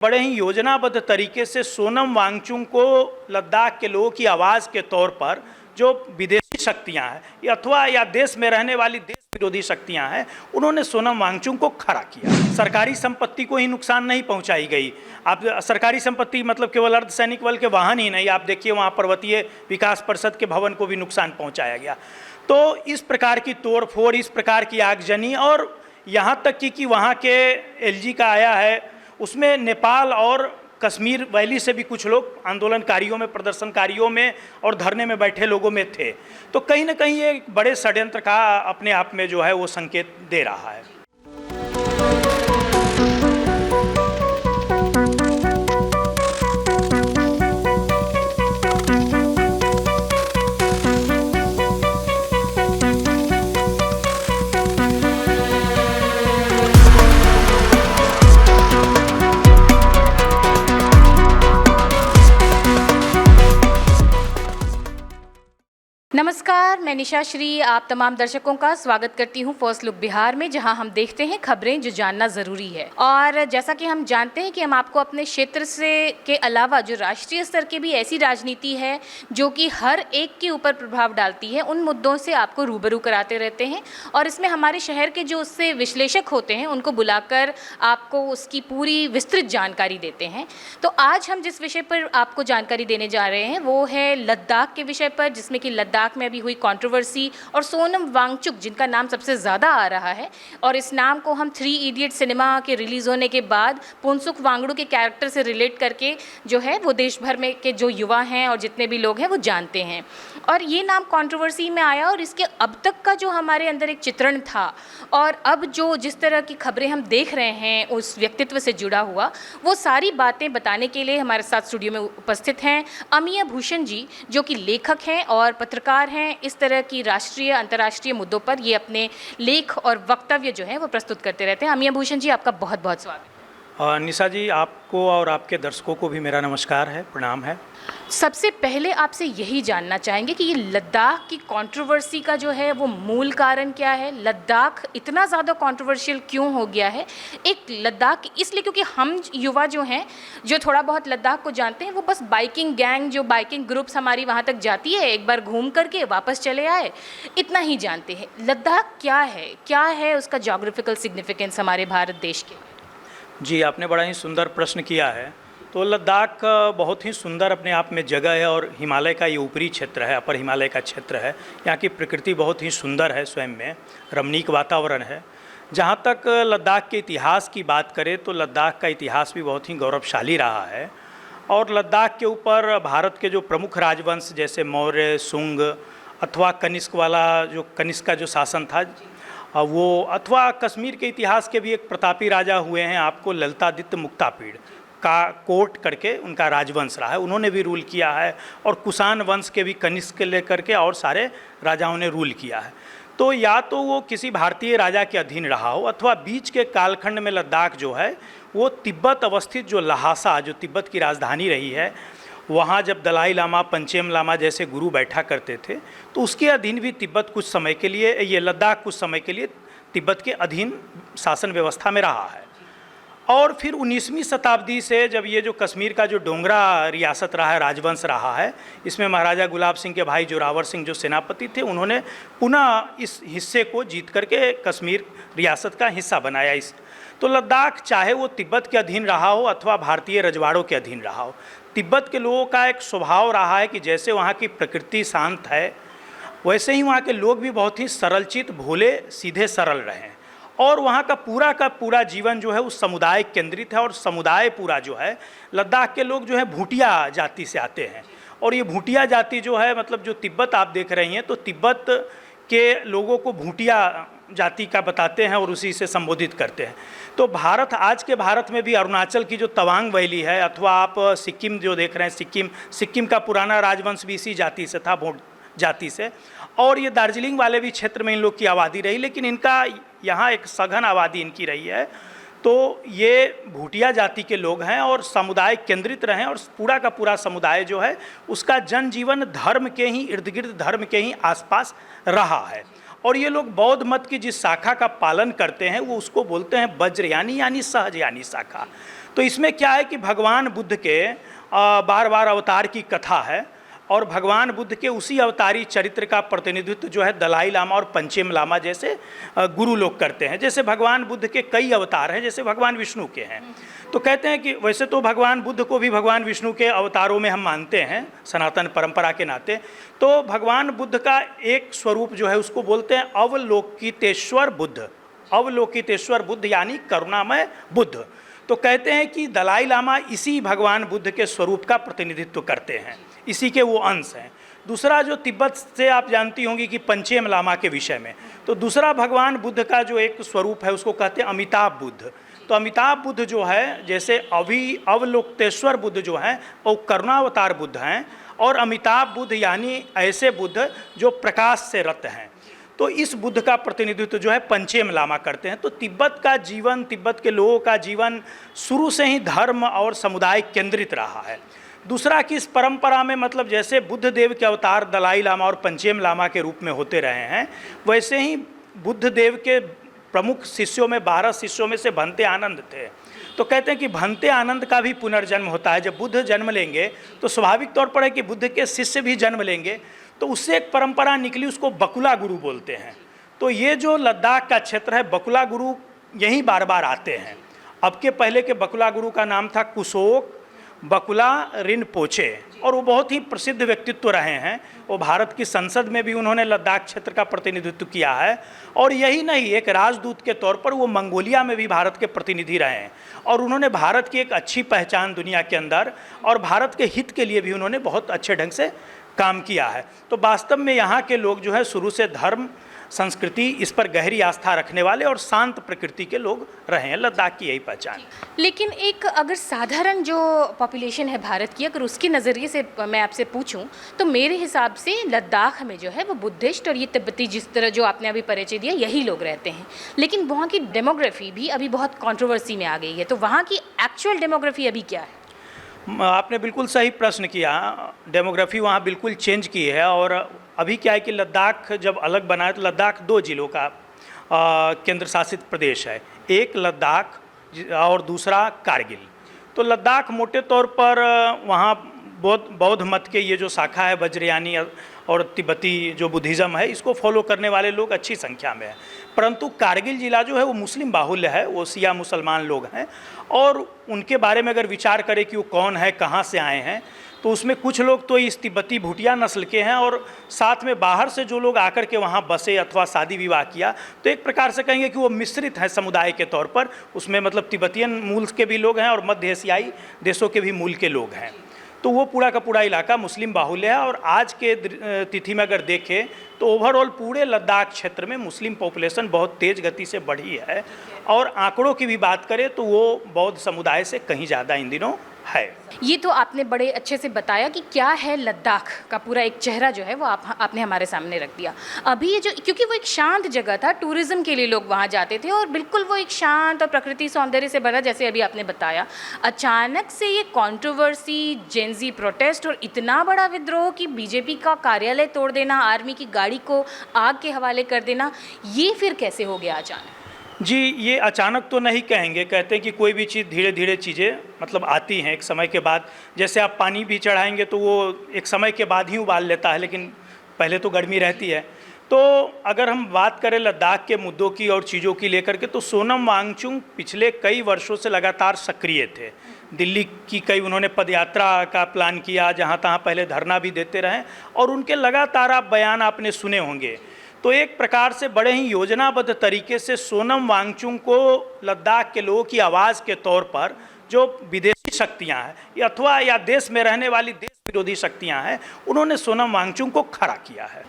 बड़े ही योजनाबद्ध तरीके से सोनम वांगचुक को लद्दाख के लोगों की आवाज़ के तौर पर जो विदेशी शक्तियां हैं अथवा या देश में रहने वाली देश विरोधी शक्तियां हैं, उन्होंने सोनम वांगचुक को खड़ा किया। सरकारी संपत्ति को ही नुकसान नहीं पहुंचाई गई। आप सरकारी संपत्ति मतलब केवल अर्धसैनिक बल के वाहन ही नहीं, आप देखिए वहाँ पर्वतीय विकास परिषद के भवन को भी नुकसान पहुँचाया गया। तो इस प्रकार की तोड़फोड़, इस प्रकार की आगजनी, और यहाँ तक कि वहाँ के एलजी का आया है, उसमें नेपाल और कश्मीर वैली से भी कुछ लोग आंदोलनकारियों में, प्रदर्शनकारियों में और धरने में बैठे लोगों में थे। तो कहीं ना कहीं ये बड़े षड्यंत्र का अपने आप में जो है वो संकेत दे रहा है। नमस्कार, मैं निशा श्री आप तमाम दर्शकों का स्वागत करती हूं फर्स्ट लुक बिहार में, जहां हम देखते हैं खबरें जो जानना ज़रूरी है। और जैसा कि हम जानते हैं कि हम आपको अपने क्षेत्र से के अलावा जो राष्ट्रीय स्तर की भी ऐसी राजनीति है जो कि हर एक के ऊपर प्रभाव डालती है, उन मुद्दों से आपको रूबरू कराते रहते हैं। और इसमें हमारे शहर के जो उससे विश्लेषक होते हैं उनको बुलाकर आपको उसकी पूरी विस्तृत जानकारी देते हैं। तो आज हम जिस विषय पर आपको जानकारी देने जा रहे हैं वो है लद्दाख के विषय पर, जिसमें कि लद्दाख में अभी हुई कंट्रोवर्सी और सोनम वांगचुक जिनका नाम सबसे ज़्यादा आ रहा है, और इस नाम को हम 3 इडियट सिनेमा के रिलीज़ होने के बाद पुंसुक वांगडू के कैरेक्टर से रिलेट करके जो है वो देश भर में के जो युवा हैं और जितने भी लोग हैं वो जानते हैं। और ये नाम कंट्रोवर्सी में आया और इसके अब तक का जो हमारे अंदर एक चित्रण था और अब जो जिस तरह की खबरें हम देख रहे हैं उस व्यक्तित्व से जुड़ा हुआ, वो सारी बातें बताने के लिए हमारे साथ स्टूडियो में उपस्थित हैं अमिया भूषण जी, जो कि लेखक हैं और पत्रकार हैं। इस तरह की राष्ट्रीय अंतर्राष्ट्रीय मुद्दों पर ये अपने लेख और वक्तव्य जो है वो प्रस्तुत करते रहते हैं। अमिया भूषण जी, आपका बहुत बहुत स्वागत है। निशा जी, आपको और आपके दर्शकों को भी मेरा नमस्कार है, प्रणाम है। सबसे पहले आपसे यही जानना चाहेंगे कि ये लद्दाख की कंट्रोवर्सी का जो है वो मूल कारण क्या है? लद्दाख इतना ज़्यादा कंट्रोवर्शियल क्यों हो गया है? एक लद्दाख इसलिए क्योंकि हम युवा जो हैं, जो थोड़ा बहुत लद्दाख को जानते हैं, वो बस बाइकिंग गैंग, जो बाइकिंग ग्रुप्स हमारी वहाँ तक जाती है, एक बार घूम करके वापस चले आए, इतना ही जानते हैं। लद्दाख क्या है उसका जोग्राफिकल सिग्निफिकेंस हमारे भारत देश के? जी, आपने बड़ा ही सुंदर प्रश्न किया है। तो लद्दाख बहुत ही सुंदर अपने आप में जगह है और हिमालय का ये ऊपरी क्षेत्र है, अपर हिमालय का क्षेत्र है। यहाँ की प्रकृति बहुत ही सुंदर है, स्वयं में रमणीक वातावरण है। जहाँ तक लद्दाख के इतिहास की बात करें तो लद्दाख का इतिहास भी बहुत ही गौरवशाली रहा है। और लद्दाख के ऊपर भारत के जो प्रमुख राजवंश जैसे मौर्य, सुंग अथवा कनिष्क वाला जो कनिष्क का जो शासन था वो, अथवा कश्मीर के इतिहास के भी एक प्रतापी राजा हुए हैं, आपको ललितादित्य मुक्तापीड़ का कोट करके उनका राजवंश रहा है, उन्होंने भी रूल किया है। और कुषाण वंश के भी कनिष्क के लेकर के और सारे राजाओं ने रूल किया है। तो या तो वो किसी भारतीय राजा के अधीन रहा हो, अथवा बीच के कालखंड में लद्दाख जो है वो तिब्बत अवस्थित जो लहासा, जो तिब्बत की राजधानी रही है, वहाँ जब दलाई लामा, पंचेम लामा जैसे गुरु बैठा करते थे, तो उसके अधीन भी तिब्बत कुछ समय के लिए, ये लद्दाख कुछ समय के लिए तिब्बत के अधीन शासन व्यवस्था में रहा है। और फिर 19वीं शताब्दी से जब ये जो कश्मीर का जो डोंगरा रियासत रहा है, राजवंश रहा है, इसमें महाराजा गुलाब सिंह के भाई जोरावर सिंह जो सेनापति थे, उन्होंने पुनः इस हिस्से को जीत करके कश्मीर रियासत का हिस्सा बनाया। इस तो लद्दाख चाहे वो तिब्बत के अधीन रहा हो अथवा भारतीय रजवाड़ों के अधीन रहा हो, तिब्बत के लोगों का एक स्वभाव रहा है कि जैसे वहाँ की प्रकृति शांत है, वैसे ही वहाँ के लोग भी बहुत ही सरलचित, भोले, सीधे, सरल रहे हैं। और वहाँ का पूरा जीवन जो है उस समुदाय केंद्रित है। और समुदाय पूरा जो है, लद्दाख के लोग जो है भूटिया जाति से आते हैं। और ये भूटिया जाति जो है, मतलब जो तिब्बत आप देख रही हैं, तो तिब्बत के लोगों को भूटिया जाति का बताते हैं और उसी से संबोधित करते हैं। तो भारत, आज के भारत में भी अरुणाचल की जो तवांग वैली है, अथवा आप सिक्किम जो देख रहे हैं, सिक्किम का पुराना राजवंश भी इसी जाति से था, भोट जाति से। और ये दार्जिलिंग वाले भी क्षेत्र में इन लोग की आबादी रही, लेकिन इनका यहाँ एक सघन आबादी इनकी रही है। तो ये भूटिया जाति के लोग हैं और समुदाय केंद्रित रहे, और पूरा का पूरा समुदाय जो है उसका जनजीवन धर्म के ही इर्द गिर्द, धर्म के ही आसपास रहा है। और ये लोग बौद्ध मत की जिस शाखा का पालन करते हैं वो उसको बोलते हैं वज्रयानी यानी सहजयानी शाखा। तो इसमें क्या है कि भगवान बुद्ध के बार बार अवतार की कथा है और भगवान बुद्ध के उसी अवतारी चरित्र का प्रतिनिधित्व जो है दलाई लामा और पंचेम लामा जैसे गुरु लोग करते हैं। जैसे भगवान बुद्ध के कई अवतार हैं, जैसे भगवान विष्णु के हैं, तो कहते हैं कि वैसे तो भगवान बुद्ध को भी भगवान विष्णु के अवतारों में हम मानते हैं सनातन परंपरा के नाते। तो भगवान बुद्ध का एक स्वरूप जो है उसको बोलते हैं अवलोकितेश्वर बुद्ध, अवलोकितेश्वर बुद्ध यानी करुणामय बुद्ध। तो कहते हैं कि दलाई लामा इसी भगवान बुद्ध के स्वरूप का प्रतिनिधित्व करते हैं, इसी के वो अंश हैं। दूसरा जो तिब्बत से आप जानती होंगी कि पंचेम लामा के विषय में, तो दूसरा भगवान बुद्ध का जो एक स्वरूप है उसको कहते हैं अमिताभ बुद्ध। तो अमिताभ बुद्ध जो है, जैसे अवलोकितेश्वर बुद्ध जो हैं वो करुणावतार बुद्ध हैं, और अमिताभ बुद्ध यानी ऐसे बुद्ध जो प्रकाश से रत हैं। तो इस बुद्ध का प्रतिनिधित्व जो है पंचेम लामा करते हैं। तो तिब्बत का जीवन, तिब्बत के लोगों का जीवन शुरू से ही धर्म और समुदाय केंद्रित रहा है। दूसरा कि इस परंपरा में मतलब जैसे बुद्ध देव के अवतार दलाई लामा और पंचेम लामा के रूप में होते रहे हैं, वैसे ही बुद्ध देव के प्रमुख शिष्यों में 12 शिष्यों में से भंते आनंद थे। तो कहते हैं कि भंते आनंद का भी पुनर्जन्म होता है। जब बुद्ध जन्म लेंगे तो स्वाभाविक तौर पर है कि बुद्ध के शिष्य भी जन्म लेंगे, तो उससे एक परंपरा निकली, उसको बकुला गुरु बोलते हैं। तो ये जो लद्दाख का क्षेत्र है, बकुला गुरु यहीं बार बार आते हैं। अब के पहले के बकुला गुरु का नाम था कुशोक बकुला रिनपोचे, और वो बहुत ही प्रसिद्ध व्यक्तित्व रहे हैं। वो भारत की संसद में भी उन्होंने लद्दाख क्षेत्र का प्रतिनिधित्व किया है, और यही नहीं, एक राजदूत के तौर पर वो मंगोलिया में भी भारत के प्रतिनिधि रहे हैं, और उन्होंने भारत की एक अच्छी पहचान दुनिया के अंदर और भारत के हित के लिए भी उन्होंने बहुत अच्छे ढंग से काम किया है। तो वास्तव में यहाँ के लोग जो है शुरू से धर्म, संस्कृति, इस पर गहरी आस्था रखने वाले और शांत प्रकृति के लोग रहे हैं। लद्दाख की यही पहचान। लेकिन एक अगर साधारण जो पॉपुलेशन है भारत की, अगर उसके नज़रिए से मैं आपसे पूछूं, तो मेरे हिसाब से लद्दाख में जो है वो बुद्धिस्ट और ये तिब्बती, जिस तरह जो आपने अभी परिचय दिया, यही लोग रहते हैं। लेकिन वहाँ की डेमोग्राफी भी अभी बहुत कंट्रोवर्सी में आ गई है। तो वहाँ की एक्चुअल डेमोग्राफी अभी क्या है? आपने बिल्कुल सही प्रश्न किया। डेमोग्राफी वहाँ बिल्कुल चेंज की है, और अभी क्या है कि लद्दाख जब अलग बना है तो लद्दाख 2 जिलों का केंद्र शासित प्रदेश है, एक लद्दाख और दूसरा कारगिल। तो लद्दाख मोटे तौर पर वहाँ बौद्ध मत के ये जो शाखा है वज्रयानी और तिब्बती जो बुद्धिज़्म है, इसको फॉलो करने वाले लोग अच्छी संख्या में है। परंतु कारगिल जिला जो है वो मुस्लिम बाहुल्य है, वो शिया मुसलमान लोग हैं, और उनके बारे में अगर विचार करें कि वो कौन है, कहाँ से आए हैं, तो उसमें कुछ लोग तो इस तिब्बती भूटिया नस्ल के हैं, और साथ में बाहर से जो लोग आकर के वहाँ बसे अथवा शादी विवाह किया, तो एक प्रकार से कहेंगे कि वो मिश्रित है समुदाय के तौर पर। उसमें मतलब तिब्बतियन मूल के भी लोग हैं और मध्य एशियाई देशों के भी मूल के लोग हैं। तो वो पूरा का पूरा इलाका मुस्लिम बाहुल्य है, और आज के तिथि में अगर देखें तो ओवरऑल पूरे लद्दाख क्षेत्र में मुस्लिम पॉपुलेशन बहुत तेज़ गति से बढ़ी है, और आंकड़ों की भी बात करें तो वो बौद्ध समुदाय से कहीं ज़्यादा इन दिनों है। ये तो आपने बड़े अच्छे से बताया कि क्या है लद्दाख का पूरा एक चेहरा जो है वो आपने हमारे सामने रख दिया। अभी ये जो, क्योंकि वो एक शांत जगह था, टूरिज्म के लिए लोग वहाँ जाते थे, और बिल्कुल वो एक शांत और प्रकृति सौंदर्य से भरा, जैसे अभी आपने बताया। अचानक से ये कंट्रोवर्सी, जेनजी प्रोटेस्ट और इतना बड़ा विद्रोह कि बीजेपी का कार्यालय तोड़ देना, आर्मी की गाड़ी को आग के हवाले कर देना, ये फिर कैसे हो गया अचानक? जी, ये अचानक तो नहीं कहेंगे। कहते हैं कि कोई भी चीज़ धीरे धीरे चीज़ें मतलब आती हैं एक समय के बाद। जैसे आप पानी भी चढ़ाएंगे तो वो एक समय के बाद ही उबाल लेता है, लेकिन पहले तो गर्मी रहती है। तो अगर हम बात करें लद्दाख के मुद्दों की और चीज़ों की लेकर के, तो सोनम वांगचुक पिछले कई वर्षों से लगातार सक्रिय थे। दिल्ली की कई उन्होंने पदयात्रा का प्लान किया, जहाँ तहाँ पहले धरना भी देते रहे, और उनके लगातार आप बयान आपने सुने होंगे। तो एक प्रकार से बड़े ही योजनाबद्ध तरीके से सोनम वांगचुक को लद्दाख के लोगों की आवाज़ के तौर पर जो विदेशी शक्तियां हैं अथवा या देश में रहने वाली देश विरोधी शक्तियां हैं, उन्होंने सोनम वांगचुक को खड़ा किया है।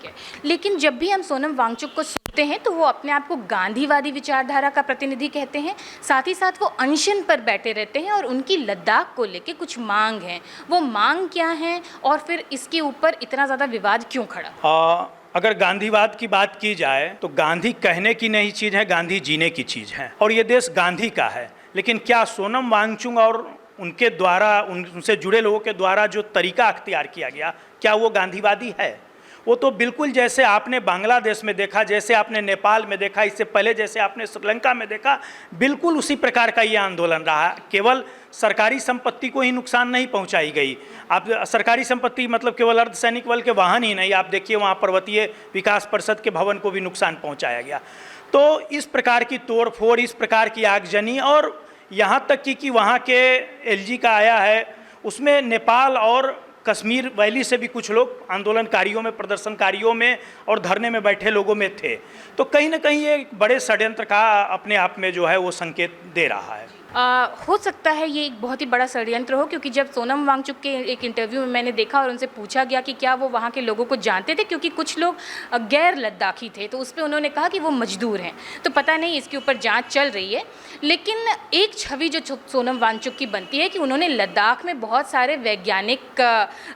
लेकिन जब भी हम सोनम वांगचुक को सुनते हैं तो वो अपने आप को गांधीवादी विचारधारा का प्रतिनिधि कहते हैं, साथ ही साथ वो अनशन पर बैठे रहते हैं, और उनकी लद्दाख को लेके कुछ मांग है। वो मांग क्या है, और फिर इसके ऊपर इतना ज़्यादा विवाद क्यों खड़ा? अगर गांधीवाद की बात की जाए तो गांधी कहने की नहीं चीज़ है, गांधी जीने की चीज़ है, और ये देश गांधी का है। लेकिन क्या सोनम वांगचुक और उनके द्वारा उनसे जुड़े लोगों के द्वारा जो तरीका अख्तियार किया गया, क्या वो गांधीवादी है? वो तो बिल्कुल जैसे आपने बांग्लादेश में देखा, जैसे आपने नेपाल में देखा, इससे पहले जैसे आपने श्रीलंका में देखा, बिल्कुल उसी प्रकार का ये आंदोलन रहा। केवल सरकारी संपत्ति को ही नुकसान नहीं पहुंचाई गई। आप सरकारी संपत्ति मतलब केवल अर्धसैनिक बल के वाहन ही नहीं, आप देखिए वहाँ पर्वतीय विकास परिषद के भवन को भी नुकसान पहुंचाया गया। तो इस प्रकार की तोड़फोड़, इस प्रकार की आगजनी, और यहाँ तक कि वहाँ के एलजी का आया है, उसमें नेपाल और कश्मीर वैली से भी कुछ लोग आंदोलनकारियों में, प्रदर्शनकारियों में और धरने में बैठे लोगों में थे। तो कहीं ना कहीं ये एक बड़े षड्यंत्र का अपने आप में जो है वो संकेत दे रहा है। हो सकता है ये एक बहुत ही बड़ा षड्यंत्र हो, क्योंकि जब सोनम वांगचुक के एक इंटरव्यू में मैंने देखा और उनसे पूछा गया कि क्या वो वहाँ के लोगों को जानते थे, क्योंकि कुछ लोग गैर लद्दाखी थे, तो उस पर उन्होंने कहा कि वो मजदूर हैं। तो पता नहीं, इसके ऊपर जांच चल रही है। लेकिन एक छवि जो सोनम वांगचुक की बनती है कि उन्होंने लद्दाख में बहुत सारे वैज्ञानिक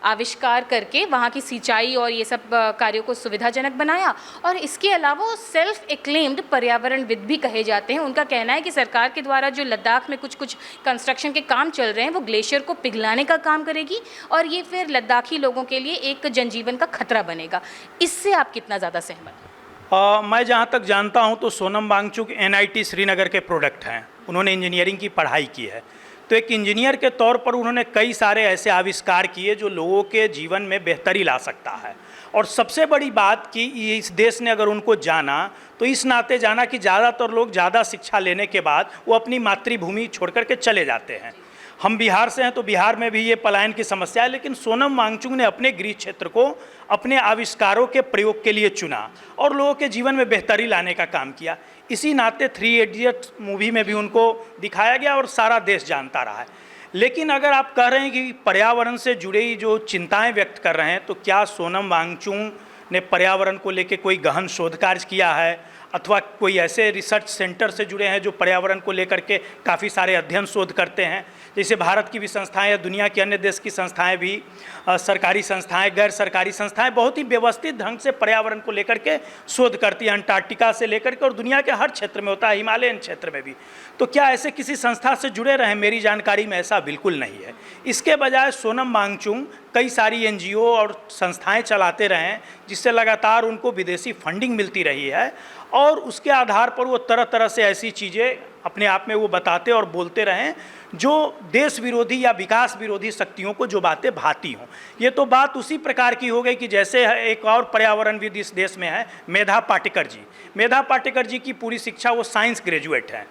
आविष्कार करके वहाँ की सिंचाई और ये सब कार्यों को सुविधाजनक बनाया, और इसके अलावा वो सेल्फ एक्लेम्ड पर्यावरणविद भी कहे जाते हैं। उनका कहना है कि सरकार के द्वारा जो लद्दाख में कुछ कंस्ट्रक्शन के काम चल रहे हैं वो ग्लेशियर को पिघलाने का काम करेगी, और ये फिर लद्दाखी लोगों के लिए एक जनजीवन का खतरा बनेगा। इससे आप कितना ज़्यादा सहमत हैं? मैं जहाँ तक जानता हूँ तो सोनम वांगचुक एनआईटी श्रीनगर के प्रोडक्ट हैं। उन्होंने इंजीनियरिंग की पढ़ाई की है। तो एक इंजीनियर के तौर पर उन्होंने कई सारे ऐसे आविष्कार किए जो लोगों के जीवन में बेहतरी ला सकता है। और सबसे बड़ी बात कि इस देश ने अगर उनको जाना तो इस नाते जाना कि ज़्यादातर लोग ज़्यादा शिक्षा लेने के बाद वो अपनी मातृभूमि छोड़ कर के चले जाते हैं। हम बिहार से हैं तो बिहार में भी ये पलायन की समस्या है, लेकिन सोनम वांगचुक ने अपने गृह क्षेत्र को अपने आविष्कारों के प्रयोग के लिए चुना और लोगों के जीवन में बेहतरी लाने का काम किया। इसी नाते 3 इडियट्स मूवी में भी उनको दिखाया गया और सारा देश जानता रहा है। लेकिन अगर आप कह रहे हैं कि पर्यावरण से जुड़ी जो चिंताएं व्यक्त कर रहे हैं, तो क्या सोनम वांगचुक ने पर्यावरण को लेकर कोई गहन शोध कार्य किया है, अथवा कोई ऐसे रिसर्च सेंटर से जुड़े हैं जो पर्यावरण को लेकर के काफ़ी सारे अध्ययन शोध करते हैं? जैसे भारत की भी संस्थाएं या दुनिया के अन्य देश की संस्थाएं भी, सरकारी संस्थाएं, गैर सरकारी संस्थाएं बहुत ही व्यवस्थित ढंग से पर्यावरण को लेकर के शोध करती हैं। अंटार्कटिका से लेकर के और दुनिया के हर क्षेत्र में होता है, हिमालयन क्षेत्र में भी। तो क्या ऐसे किसी संस्था से जुड़े रहे? मेरी जानकारी में ऐसा बिल्कुल नहीं है। इसके बजाय सोनम वांगचुक कई सारी एनजीओ और संस्थाएं चलाते रहे हैं, जिससे लगातार उनको विदेशी फंडिंग मिलती रही है, और उसके आधार पर वो तरह तरह से ऐसी चीज़ें अपने आप में वो बताते और बोलते रहें जो देश विरोधी या विकास विरोधी शक्तियों को जो बातें भाती हों। ये तो बात उसी प्रकार की हो गई कि जैसे एक और पर्यावरणविद इस देश में है, मेधा पाटेकर जी। मेधा पाटेकर जी की पूरी शिक्षा, वो साइंस ग्रेजुएट हैं।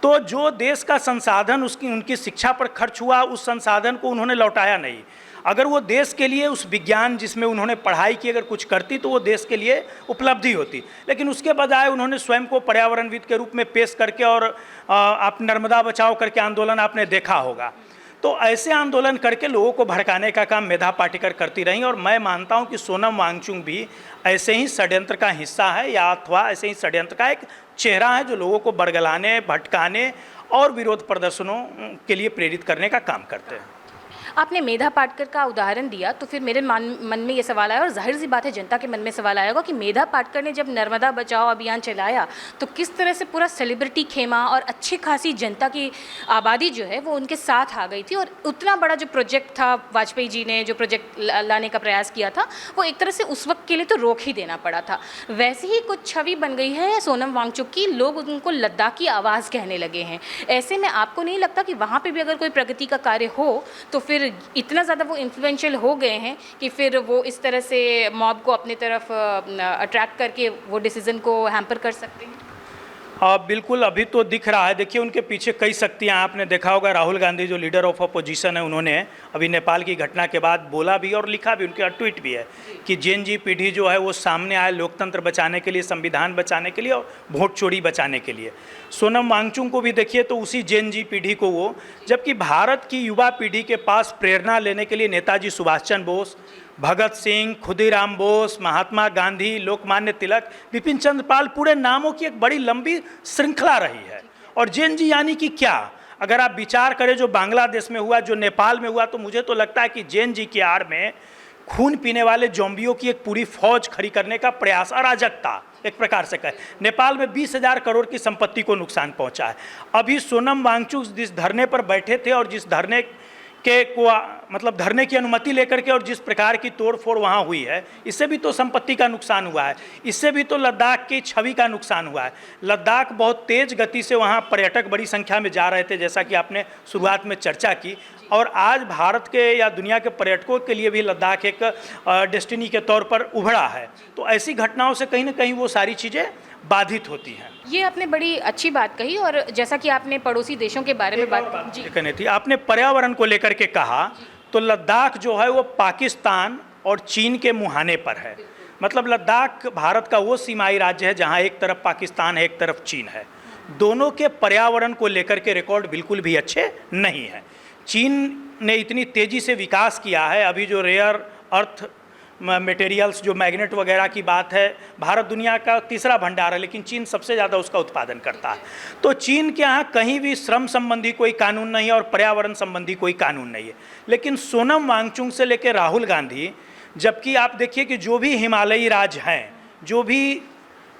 तो जो देश का संसाधन उनकी शिक्षा पर खर्च हुआ, उस संसाधन को उन्होंने लौटाया नहीं। अगर वो देश के लिए उस विज्ञान जिसमें उन्होंने पढ़ाई की अगर कुछ करती तो वो देश के लिए उपलब्धि होती, लेकिन उसके बजाय उन्होंने स्वयं को पर्यावरणविद के रूप में पेश करके, और आप नर्मदा बचाओ करके आंदोलन आपने देखा होगा, तो ऐसे आंदोलन करके लोगों को भड़काने का काम मेधा पाटेकर करती रहीं। और मैं मानता हूं कि सोनम वांगचुक भी ऐसे ही षड्यंत्र का हिस्सा है, या अथवा ऐसे ही षड्यंत्र का एक चेहरा है जो लोगों को बरगलाने, भटकाने और विरोध प्रदर्शनों के लिए प्रेरित करने का काम करते हैं। आपने मेधा पाटकर का उदाहरण दिया, तो फिर मेरे मन में ये सवाल आया, और जाहिर सी बात है जनता के मन में सवाल आएगा कि मेधा पाटकर ने जब नर्मदा बचाओ अभियान चलाया तो किस तरह से पूरा सेलिब्रिटी खेमा और अच्छी खासी जनता की आबादी जो है वो उनके साथ आ गई थी, और उतना बड़ा जो प्रोजेक्ट था, वाजपेयी जी ने जो प्रोजेक्ट लाने का प्रयास किया था, वो एक तरह से उस वक्त के लिए तो रोक ही देना पड़ा था। वैसे ही कुछ छवि बन गई है सोनम वांगचुक की, लोग उनको लद्दाख की आवाज़ कहने लगे हैं। ऐसे में आपको नहीं लगता कि वहाँ पर भी अगर कोई प्रगति का कार्य हो तो फिर इतना ज़्यादा वो इन्फ्लुएंशियल हो गए हैं कि फिर वो इस तरह से मॉब को अपनी तरफ अट्रैक्ट करके वो डिसीज़न को हैम्पर कर सकते हैं? बिल्कुल, अभी तो दिख रहा है। देखिए उनके पीछे कई शक्तियाँ, आपने देखा होगा राहुल गांधी जो लीडर ऑफ अपोजिशन है, उन्होंने अभी नेपाल की घटना के बाद बोला भी और लिखा भी, उनका ट्वीट भी है कि जेन जी पीढ़ी जो है वो सामने आए लोकतंत्र बचाने के लिए, संविधान बचाने के लिए और वोट चोरी बचाने के लिए। सोनम वांगचुक को भी देखिए तो उसी जेन जी पीढ़ी को वो, जबकि भारत की युवा पीढ़ी के पास प्रेरणा लेने के लिए नेताजी सुभाष चंद्र बोस, भगत सिंह, खुदीराम बोस, महात्मा गांधी, लोकमान्य तिलक, विपिन चंद्र पाल, पूरे नामों की एक बड़ी लंबी श्रृंखला रही है। और जेन जी यानी कि क्या? अगर आप विचार करें जो बांग्लादेश में हुआ, जो नेपाल में हुआ, तो मुझे तो लगता है कि जेन जी की आड़ में खून पीने वाले जोम्बियों की एक पूरी फौज खड़ी करने का प्रयास, अराजकता एक प्रकार से कहे। नेपाल में 20,000 करोड़ की संपत्ति को नुकसान पहुंचा है। अभी सोनम वांगचुक जिस धरने पर बैठे थे और जिस धरने के को मतलब धरने की अनुमति लेकर के और जिस प्रकार की तोड़फोड़ वहाँ हुई है, इससे भी तो संपत्ति का नुकसान हुआ है, इससे भी तो लद्दाख की छवि का नुकसान हुआ है। लद्दाख बहुत तेज गति से वहाँ पर्यटक बड़ी संख्या में जा रहे थे, जैसा कि आपने शुरुआत में चर्चा की, और आज भारत के या दुनिया के पर्यटकों के लिए भी लद्दाख एक डेस्टिनी के तौर पर उभरा है। तो ऐसी घटनाओं से कहीं ना कहीं वो सारी चीज़ें बाधित होती हैं। ये आपने बड़ी अच्छी बात कही, और जैसा कि आपने पड़ोसी देशों के बारे में बात की जी, कहनी थी आपने पर्यावरण को लेकर के कहा, तो लद्दाख जो है वो पाकिस्तान और चीन के मुहाने पर है। मतलब लद्दाख भारत का वो सीमाई राज्य है जहाँ एक तरफ पाकिस्तान है, एक तरफ चीन है। दोनों के पर्यावरण को लेकर के रिकॉर्ड बिल्कुल भी अच्छे नहीं है। चीन ने इतनी तेज़ी से विकास किया है, अभी जो रेयर अर्थ मटेरियल्स जो मैग्नेट वगैरह की बात है, भारत दुनिया का तीसरा भंडार है, लेकिन चीन सबसे ज़्यादा उसका उत्पादन करता है। तो चीन के यहाँ कहीं भी श्रम संबंधी कोई कानून नहीं है और पर्यावरण संबंधी कोई कानून नहीं है। लेकिन सोनम वांगचुक से लेकर राहुल गांधी, जबकि आप देखिए कि जो भी हिमालयी राज्य हैं, जो भी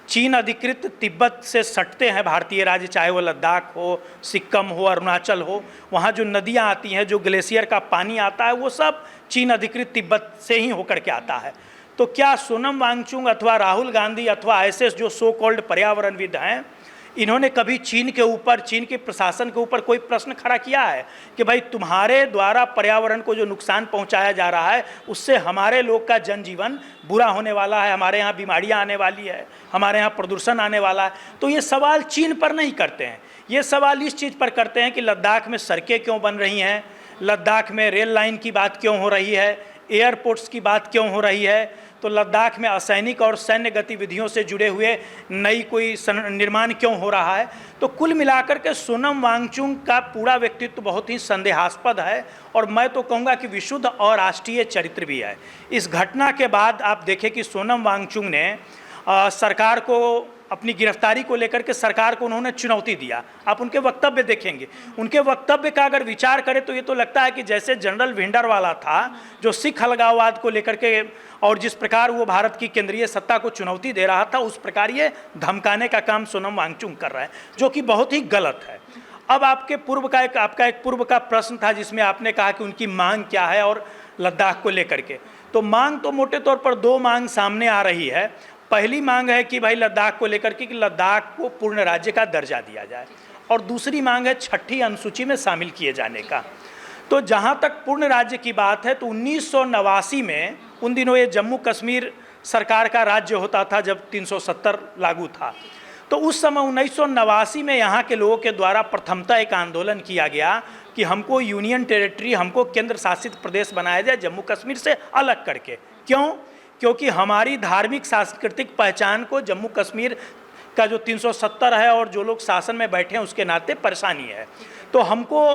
चीन अधिकृत तिब्बत से सटते हैं भारतीय राज्य, चाहे वो लद्दाख हो, सिक्किम हो, अरुणाचल हो, वहाँ जो नदियाँ आती हैं, जो ग्लेशियर का पानी आता है, वो सब चीन अधिकृत तिब्बत से ही होकर के आता है। तो क्या सोनम वांगचुक अथवा राहुल गांधी अथवा ऐसे जो सो कॉल्ड पर्यावरणविद हैं, इन्होंने कभी चीन के ऊपर, चीन के प्रशासन के ऊपर कोई प्रश्न खड़ा किया है कि भाई तुम्हारे द्वारा पर्यावरण को जो नुकसान पहुंचाया जा रहा है, उससे हमारे लोग का जनजीवन बुरा होने वाला है, हमारे यहाँ बीमारियाँ आने वाली है, हमारे यहाँ प्रदूषण आने वाला है। तो ये सवाल चीन पर नहीं करते हैं, ये सवाल इस चीज़ पर करते हैं कि लद्दाख में सड़कें क्यों बन रही हैं, लद्दाख में रेल लाइन की बात क्यों हो रही है, एयरपोर्ट्स की बात क्यों हो रही है, तो लद्दाख में असैनिक और सैन्य गतिविधियों से जुड़े हुए नई कोई निर्माण क्यों हो रहा है। तो कुल मिलाकर के सोनम वांगचुक का पूरा व्यक्तित्व बहुत ही संदेहास्पद है, और मैं तो कहूँगा कि विशुद्ध और राष्ट्रीय चरित्र भी है। इस घटना के बाद आप देखें कि सोनम वांगचुक ने सरकार को, अपनी गिरफ्तारी को लेकर के सरकार को उन्होंने चुनौती दिया। आप उनके वक्तव्य देखेंगे, उनके वक्तव्य का अगर विचार करें तो ये तो लगता है कि जैसे जनरल भिंडरवाला था जो सिख अलगाववाद को लेकर के और जिस प्रकार वो भारत की केंद्रीय सत्ता को चुनौती दे रहा था, उस प्रकार ये धमकाने का काम सोनम वांगचुक कर रहा है, जो कि बहुत ही गलत है। अब आपका एक पूर्व का प्रश्न था जिसमें आपने कहा कि उनकी मांग क्या है और लद्दाख को लेकर के। तो मांग तो मोटे तौर पर दो मांग सामने आ रही है। पहली मांग है कि भाई लद्दाख को लेकर के कि लद्दाख को पूर्ण राज्य का दर्जा दिया जाए, और दूसरी मांग है छठी अनुसूची में शामिल किए जाने का। तो जहाँ तक पूर्ण राज्य की बात है, तो 1989 में, उन दिनों ये जम्मू कश्मीर सरकार का राज्य होता था जब 370 लागू था, तो उस समय 1989 में यहाँ के लोगों के द्वारा प्रथमतः एक आंदोलन किया गया कि हमको यूनियन टेरिटरी, हमको केंद्र शासित प्रदेश बनाया जाए जम्मू कश्मीर से अलग करके। क्यों? क्योंकि हमारी धार्मिक सांस्कृतिक पहचान को जम्मू कश्मीर का जो 370 है और जो लोग शासन में बैठे हैं उसके नाते परेशानी है, तो हमको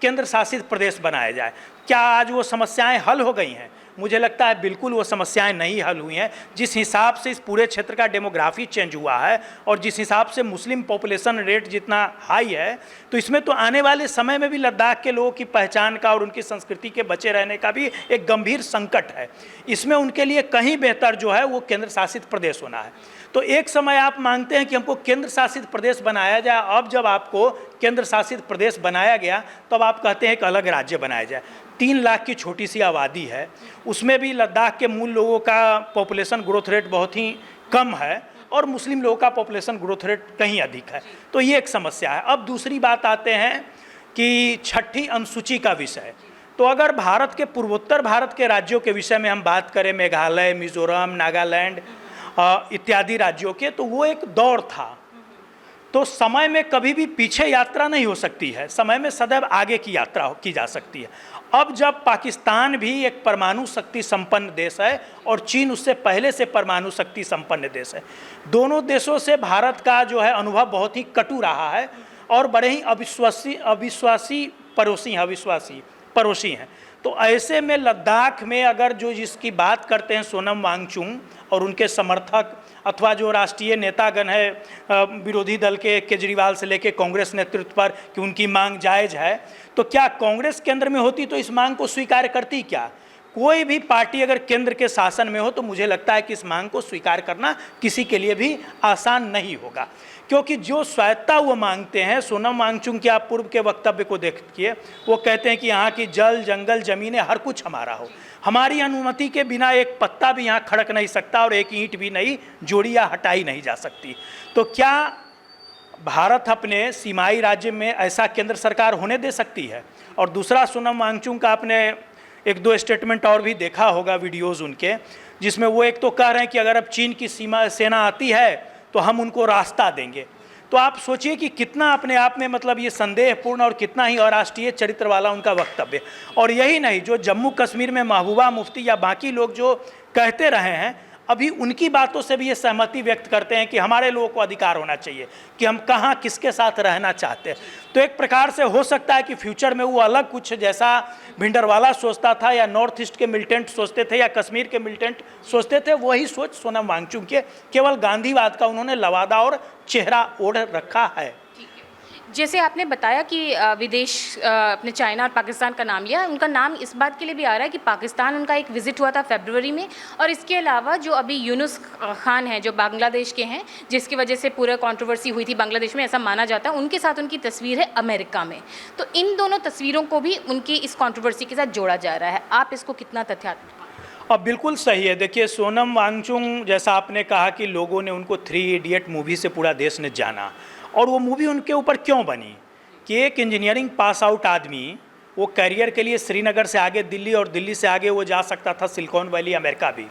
केंद्र शासित प्रदेश बनाया जाए। क्या आज वो समस्याएं हल हो गई हैं? मुझे लगता है बिल्कुल वो समस्याएं नहीं हल हुई हैं। जिस हिसाब से इस पूरे क्षेत्र का डेमोग्राफी चेंज हुआ है और जिस हिसाब से मुस्लिम पॉपुलेशन रेट जितना हाई है, तो इसमें तो आने वाले समय में भी लद्दाख के लोगों की पहचान का और उनकी संस्कृति के बचे रहने का भी एक गंभीर संकट है। इसमें उनके लिए कहीं बेहतर जो है वो केंद्र शासित प्रदेश होना है। तो एक समय आप मांगते हैं कि हमको केंद्र शासित प्रदेश बनाया जाए, अब जब आपको केंद्र शासित प्रदेश बनाया गया तब आप कहते हैं कि अलग राज्य बनाया जाए। 3 लाख की छोटी सी आबादी है, उसमें भी लद्दाख के मूल लोगों का पॉपुलेशन ग्रोथ रेट बहुत ही कम है और मुस्लिम लोगों का पॉपुलेशन ग्रोथ रेट कहीं अधिक है। तो ये एक समस्या है। अब दूसरी बात आते हैं कि छठी अनुसूची का विषय। तो अगर भारत के पूर्वोत्तर भारत के राज्यों के विषय में हम बात करें, मेघालय, मिजोरम, नागालैंड इत्यादि राज्यों के, तो वो एक दौर था। तो समय में कभी भी पीछे यात्रा नहीं हो सकती है, समय में सदैव आगे की यात्रा की जा सकती है। अब जब पाकिस्तान भी एक परमाणु शक्ति संपन्न देश है और चीन उससे पहले से परमाणु शक्ति संपन्न देश है, दोनों देशों से भारत का जो है अनुभव बहुत ही कटु रहा है और बड़े ही अविश्वासी पड़ोसी हैं। तो ऐसे में लद्दाख में अगर जो जिसकी बात करते हैं सोनम वांगचुक और उनके समर्थक अथवा जो राष्ट्रीय नेतागण है विरोधी दल के, केजरीवाल से लेकर कांग्रेस नेतृत्व पर, कि उनकी मांग जायज़ है, तो क्या कांग्रेस केंद्र में होती तो इस मांग को स्वीकार करती क्या? कोई भी पार्टी अगर केंद्र के शासन में हो तो मुझे लगता है कि इस मांग को स्वीकार करना किसी के लिए भी आसान नहीं होगा, क्योंकि जो स्वायत्ता वो मांगते हैं, सोनम वांगचुक के आप पूर्व के वक्तव्य को देखिए, वो कहते हैं कि यहाँ की जल जंगल ज़मीनें हर कुछ हमारा हो, हमारी अनुमति के बिना एक पत्ता भी यहाँ खड़क नहीं सकता और एक ईंट भी नहीं जोड़ी या हटाई नहीं जा सकती। तो क्या भारत अपने सीमाई राज्य में ऐसा केंद्र सरकार होने दे सकती है? और दूसरा, सोनम वांगचुक का आपने एक दो स्टेटमेंट और भी देखा होगा वीडियोज़ उनके, जिसमें वो एक तो कह रहे हैं कि अगर अब चीन की सेना आती है तो हम उनको रास्ता देंगे। तो आप सोचिए कि कितना अपने आप में मतलब ये संदेहपूर्ण और कितना ही अराष्ट्रीय चरित्र वाला उनका वक्तव्य। और यही नहीं, जो जम्मू कश्मीर में महबूबा मुफ्ती या बाकी लोग जो कहते रहे हैं, अभी उनकी बातों से भी ये सहमति व्यक्त करते हैं कि हमारे लोगों को अधिकार होना चाहिए कि हम कहाँ किसके साथ रहना चाहते हैं। तो एक प्रकार से हो सकता है कि फ्यूचर में वो अलग कुछ, जैसा भिंडरवाला सोचता था या नॉर्थ ईस्ट के मिलिटेंट सोचते थे या कश्मीर के मिलिटेंट सोचते थे, वही सोच सोनम वांगचुक के, केवल गांधीवाद का उन्होंने लवादा और चेहरा ओढ़ रखा है। जैसे आपने बताया कि विदेश अपने चाइना और पाकिस्तान का नाम लिया, उनका नाम इस बात के लिए भी आ रहा है कि पाकिस्तान उनका एक विज़िट हुआ था फरवरी में, और इसके अलावा जो अभी यूनुस खान हैं जो बांग्लादेश के हैं, जिसकी वजह से पूरा कंट्रोवर्सी हुई थी बांग्लादेश में, ऐसा माना जाता है, उनके साथ उनकी तस्वीर है अमेरिका में। तो इन दोनों तस्वीरों को भी उनकी इस कंट्रोवर्सी के साथ जोड़ा जा रहा है, आप इसको कितना तथ्यात्मक? अब बिल्कुल सही है। देखिए, सोनम वांगचुक, जैसा आपने कहा कि लोगों ने उनको 3 इडियट मूवी से पूरा देश ने जाना, और वो मूवी उनके ऊपर क्यों बनी कि एक इंजीनियरिंग पास आउट आदमी, वो करियर के लिए श्रीनगर से आगे दिल्ली और दिल्ली से आगे वो जा सकता था सिलिकॉन वैली अमेरिका भी,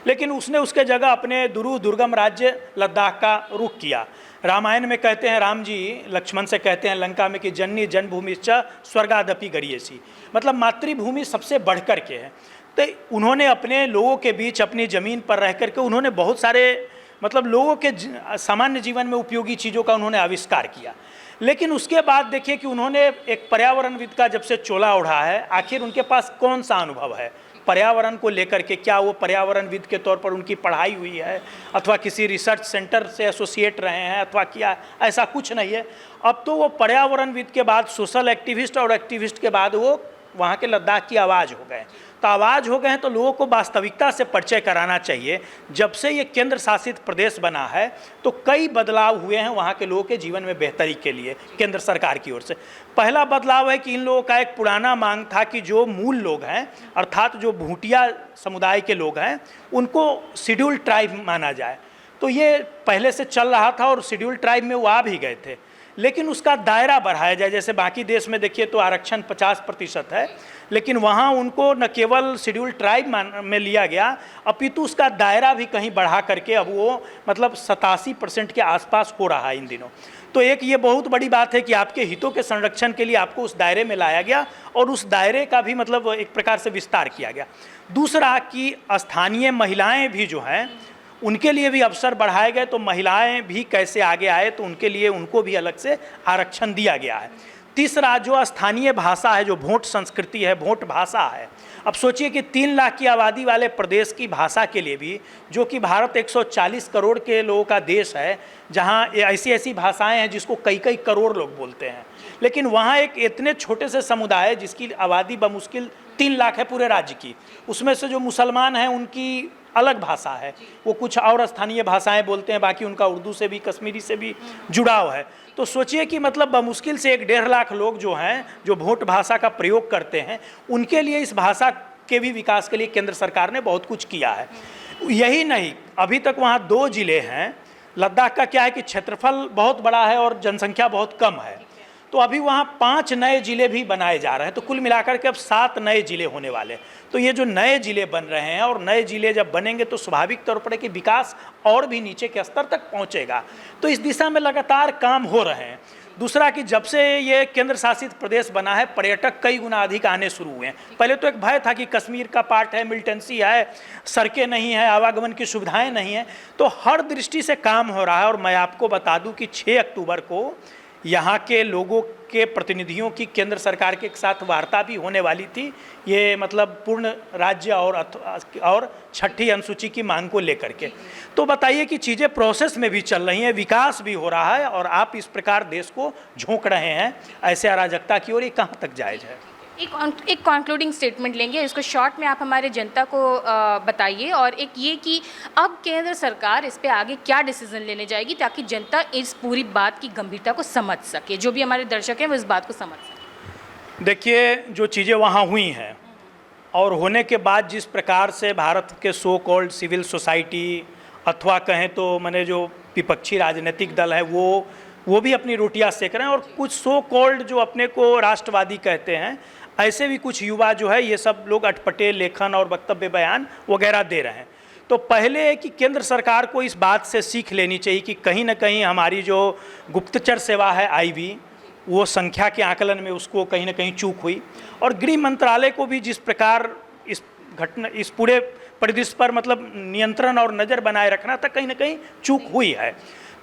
लेकिन उसने उसके जगह अपने दुर्गम राज्य लद्दाख का रुख किया। रामायण में कहते हैं, राम जी लक्ष्मण से कहते हैं लंका में कि जननी जन्मभूमिश्च स्वर्गादपि गरीयसी, मतलब मातृभूमि सबसे बढ़ कर के है। तो उन्होंने अपने लोगों के बीच अपनी ज़मीन पर रह करके उन्होंने बहुत सारे मतलब लोगों के सामान्य जीवन में उपयोगी चीज़ों का उन्होंने आविष्कार किया। लेकिन उसके बाद देखिए कि उन्होंने एक पर्यावरणविद का जब से चोला ओढ़ा है, आखिर उनके पास कौन सा अनुभव है पर्यावरण को लेकर के? क्या वो पर्यावरणविद के तौर पर उनकी पढ़ाई हुई है, अथवा किसी रिसर्च सेंटर से एसोसिएट रहे हैं, अथवा क्या? ऐसा कुछ नहीं है। अब तो वो पर्यावरणविद के बाद सोशल एक्टिविस्ट, और एक्टिविस्ट के बाद वो वहाँ के लद्दाख की आवाज़ हो गए। तो आवाज़ हो गए हैं तो लोगों को वास्तविकता से परिचय कराना चाहिए। जब से ये केंद्र शासित प्रदेश बना है तो कई बदलाव हुए हैं वहाँ के लोगों के जीवन में बेहतरी के लिए केंद्र सरकार की ओर से। पहला बदलाव है कि इन लोगों का एक पुराना मांग था कि जो मूल लोग हैं, अर्थात जो भूटिया समुदाय के लोग हैं, उनको शेड्यूल ट्राइब माना जाए। तो ये पहले से चल रहा था और शेड्यूल ट्राइब में वो आ भी गए थे, लेकिन उसका दायरा बढ़ाया जाए। जैसे बाकी देश में देखिए तो आरक्षण 50% है, लेकिन वहाँ उनको न केवल शेड्यूल ट्राइब में लिया गया, अपितु उसका दायरा भी कहीं बढ़ा करके अब वो मतलब 87% के आसपास हो रहा है इन दिनों। तो एक ये बहुत बड़ी बात है कि आपके हितों के संरक्षण के लिए आपको उस दायरे में लाया गया और उस दायरे का भी मतलब एक प्रकार से विस्तार किया गया। दूसरा कि स्थानीय महिलाएं भी जो हैं उनके लिए भी अवसर बढ़ाए गए, तो महिलाएं भी कैसे आगे आए तो उनके लिए उनको भी अलग से आरक्षण दिया गया है। तीसरा, जो स्थानीय भाषा है, जो भोट संस्कृति है, भोट भाषा है। अब सोचिए कि 3 लाख की आबादी वाले प्रदेश की भाषा के लिए भी, जो कि भारत 140 करोड़ के लोगों का देश है, जहाँ ऐसी ऐसी भाषाएं हैं जिसको कई कई करोड़ लोग बोलते हैं, लेकिन वहाँ एक इतने छोटे से समुदाय जिसकी आबादी बमुश्किल 3 लाख है पूरे राज्य की, उसमें से जो मुसलमान हैं उनकी अलग भाषा है, वो कुछ और स्थानीय भाषाएं बोलते हैं, बाकी उनका उर्दू से भी कश्मीरी से भी जुड़ाव है। तो सोचिए कि मतलब बमुश्किल से 1.5 लाख लोग जो हैं, जो भोट भाषा का प्रयोग करते हैं, उनके लिए इस भाषा के भी विकास के लिए केंद्र सरकार ने बहुत कुछ किया है। यही नहीं, अभी तक वहाँ 2 जिले हैं। लद्दाख का क्या है कि क्षेत्रफल बहुत बड़ा है और जनसंख्या बहुत कम है, तो अभी वहाँ 5 नए ज़िले भी बनाए जा रहे हैं, तो कुल मिलाकर के अब 7 नए ज़िले होने वाले। तो ये जो नए ज़िले बन रहे हैं और नए ज़िले जब बनेंगे तो स्वाभाविक तौर पर कि विकास और भी नीचे के स्तर तक पहुँचेगा। तो इस दिशा में लगातार काम हो रहे हैं। दूसरा कि जब से ये केंद्र शासित प्रदेश बना है, पर्यटक कई गुना अधिक आने शुरू हुए हैं। पहले तो एक भय था कि कश्मीर का पार्ट है, मिलिटेंसी है, सड़कें नहीं है, आवागमन की सुविधाएँ नहीं हैं। तो हर दृष्टि से काम हो रहा है। और मैं आपको बता दूँ कि 6 अक्टूबर को यहाँ के लोगों के प्रतिनिधियों की केंद्र सरकार के साथ वार्ता भी होने वाली थी, ये मतलब पूर्ण राज्य और 6ठी अनुसूची की मांग को लेकर के। तो बताइए कि चीज़ें प्रोसेस में भी चल रही हैं, विकास भी हो रहा है, और आप इस प्रकार देश को झोंक रहे हैं ऐसे अराजकता की ओर, ये कहाँ तक जायज़ है? एक कंक्लूडिंग स्टेटमेंट लेंगे, इसको शॉर्ट में आप हमारे जनता को बताइए, और एक ये कि अब केंद्र सरकार इस पे आगे क्या डिसीजन लेने जाएगी ताकि जनता इस पूरी बात की गंभीरता को समझ सके, जो भी हमारे दर्शक हैं वो इस बात को समझ सके। देखिए, जो चीज़ें वहाँ हुई हैं और होने के बाद जिस प्रकार से भारत के सो कॉल्ड सिविल सोसाइटी अथवा कहें तो मैंने जो विपक्षी राजनीतिक दल है वो भी अपनी रोटियां सेक रहे हैं, और कुछ सो कॉल्ड जो अपने को राष्ट्रवादी कहते हैं ऐसे भी कुछ युवा जो है ये सब लोग अटपटे लेखन और वक्तव्य बयान वगैरह दे रहे हैं। तो पहले है कि केंद्र सरकार को इस बात से सीख लेनी चाहिए कि कहीं ना कहीं हमारी जो गुप्तचर सेवा है आईबी, वो संख्या के आकलन में उसको कहीं ना कहीं चूक हुई, और गृह मंत्रालय को भी जिस प्रकार इस पूरे परिदृश्य पर मतलब नियंत्रण और नज़र बनाए रखना था, कहीं ना कहीं चूक हुई है।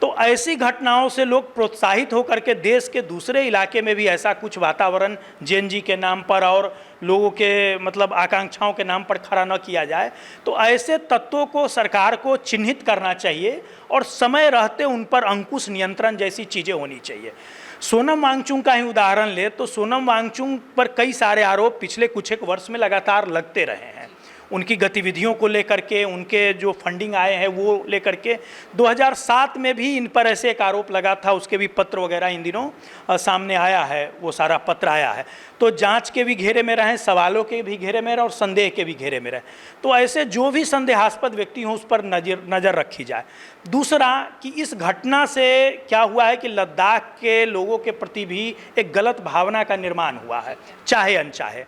तो ऐसी घटनाओं से लोग प्रोत्साहित होकर के देश के दूसरे इलाके में भी ऐसा कुछ वातावरण जेएनजी के नाम पर और लोगों के मतलब आकांक्षाओं के नाम पर खड़ा न किया जाए। तो ऐसे तत्वों को सरकार को चिन्हित करना चाहिए और समय रहते उन पर अंकुश नियंत्रण जैसी चीज़ें होनी चाहिए। सोनम वांगचुक का ही उदाहरण ले तो सोनम वांगचुक पर कई सारे आरोप पिछले कुछ एक वर्ष में लगातार लगते रहे हैं, उनकी गतिविधियों को लेकर के, उनके जो फंडिंग आए हैं वो लेकर के। 2007 में भी इन पर ऐसे एक आरोप लगा था, उसके भी पत्र वगैरह इन दिनों सामने आया है, वो सारा पत्र आया है। तो जांच के भी घेरे में रहे, सवालों के भी घेरे में रहे और संदेह के भी घेरे में रहे। तो ऐसे जो भी संदेहास्पद व्यक्ति हों उस पर नज़र रखी जाए। दूसरा कि इस घटना से क्या हुआ है कि लद्दाख के लोगों के प्रति भी एक गलत भावना का निर्माण हुआ है, चाहे अनचाहे।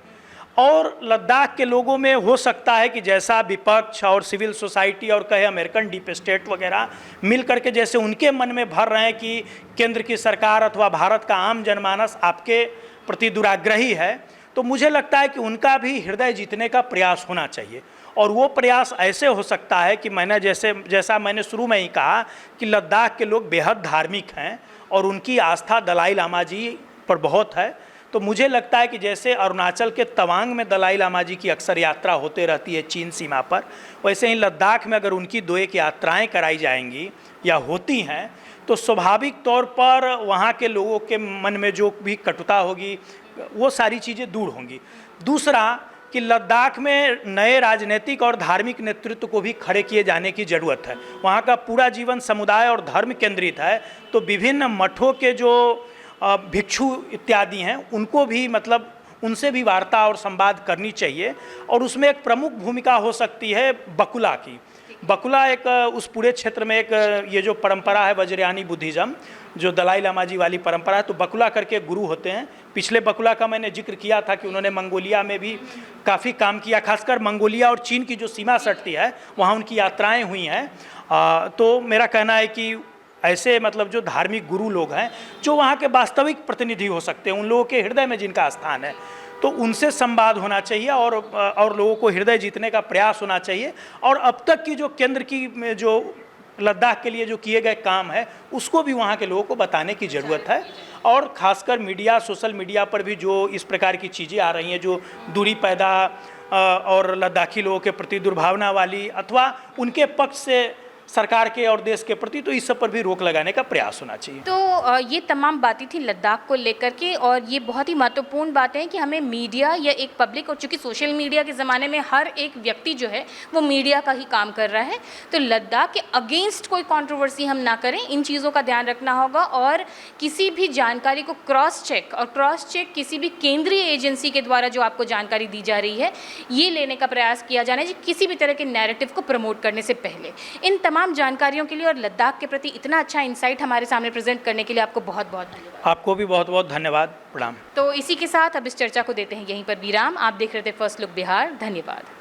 और लद्दाख के लोगों में हो सकता है कि जैसा विपक्ष और सिविल सोसाइटी और कहे अमेरिकन डीप स्टेट वगैरह मिल करके जैसे उनके मन में भर रहे हैं कि केंद्र की सरकार अथवा भारत का आम जनमानस आपके प्रति दुराग्रही है, तो मुझे लगता है कि उनका भी हृदय जीतने का प्रयास होना चाहिए। और वो प्रयास ऐसे हो सकता है कि जैसा मैंने शुरू में ही कहा कि लद्दाख के लोग बेहद धार्मिक हैं और उनकी आस्था दलाई लामा जी पर बहुत है। तो मुझे लगता है कि जैसे अरुणाचल के तवांग में दलाई लामा जी की अक्सर यात्रा होते रहती है चीन सीमा पर, वैसे ही लद्दाख में अगर उनकी 2-1 यात्राएं कराई जाएंगी या होती हैं तो स्वाभाविक तौर पर वहाँ के लोगों के मन में जो भी कटुता होगी वो सारी चीज़ें दूर होंगी। दूसरा कि लद्दाख में नए राजनीतिक और धार्मिक नेतृत्व को भी खड़े किए जाने की ज़रूरत है। वहाँ का पूरा जीवन समुदाय और धर्म केंद्रित है, तो विभिन्न मठों के जो भिक्षु इत्यादि हैं उनको भी मतलब उनसे भी वार्ता और संवाद करनी चाहिए। और उसमें एक प्रमुख भूमिका हो सकती है बकुला की। बकुला एक उस पूरे क्षेत्र में एक ये जो परंपरा है वज्रयानी बुद्धिज़्म, जो दलाई लामा जी वाली परंपरा है, तो बकुला करके गुरु होते हैं। पिछले बकुला का मैंने जिक्र किया था कि उन्होंने मंगोलिया में भी काफ़ी काम किया, खासकर मंगोलिया और चीन की जो सीमा सटती है वहाँ उनकी यात्राएँ हुई हैं। तो मेरा कहना है कि ऐसे मतलब जो धार्मिक गुरु लोग हैं जो वहाँ के वास्तविक प्रतिनिधि हो सकते हैं, उन लोगों के हृदय में जिनका स्थान है, तो उनसे संवाद होना चाहिए और लोगों को हृदय जीतने का प्रयास होना चाहिए। और अब तक की जो केंद्र की जो लद्दाख के लिए जो किए गए काम है उसको भी वहाँ के लोगों को बताने की ज़रूरत है। और ख़ासकर मीडिया, सोशल मीडिया पर भी जो इस प्रकार की चीज़ें आ रही हैं जो दूरी पैदा और लद्दाखी लोगों के प्रति दुर्भावना वाली अथवा उनके पक्ष से सरकार के और देश के प्रति, तो इस सब पर भी रोक लगाने का प्रयास होना चाहिए। तो ये तमाम बातें थी लद्दाख को लेकर के, और ये बहुत ही महत्वपूर्ण बातें हैं कि हमें मीडिया या एक पब्लिक, और चूंकि सोशल मीडिया के ज़माने में हर एक व्यक्ति जो है वो मीडिया का ही काम कर रहा है, तो लद्दाख के अगेंस्ट कोई कंट्रोवर्सी हम ना करें, इन चीज़ों का ध्यान रखना होगा। और किसी भी जानकारी को क्रॉस चेक किसी भी केंद्रीय एजेंसी के द्वारा जो आपको जानकारी दी जा रही है ये लेने का प्रयास किया जाना है किसी भी तरह के नैरेटिव को प्रमोट करने से पहले। इन तमाम जानकारियों के लिए और लद्दाख के प्रति इतना अच्छा इंसाइट हमारे सामने प्रेजेंट करने के लिए आपको बहुत बहुत धन्यवाद। आपको भी बहुत बहुत धन्यवाद, प्रणाम। तो इसी के साथ अब इस चर्चा को देते हैं यहीं पर विराम। आप देख रहे थे फर्स्ट लुक बिहार। धन्यवाद।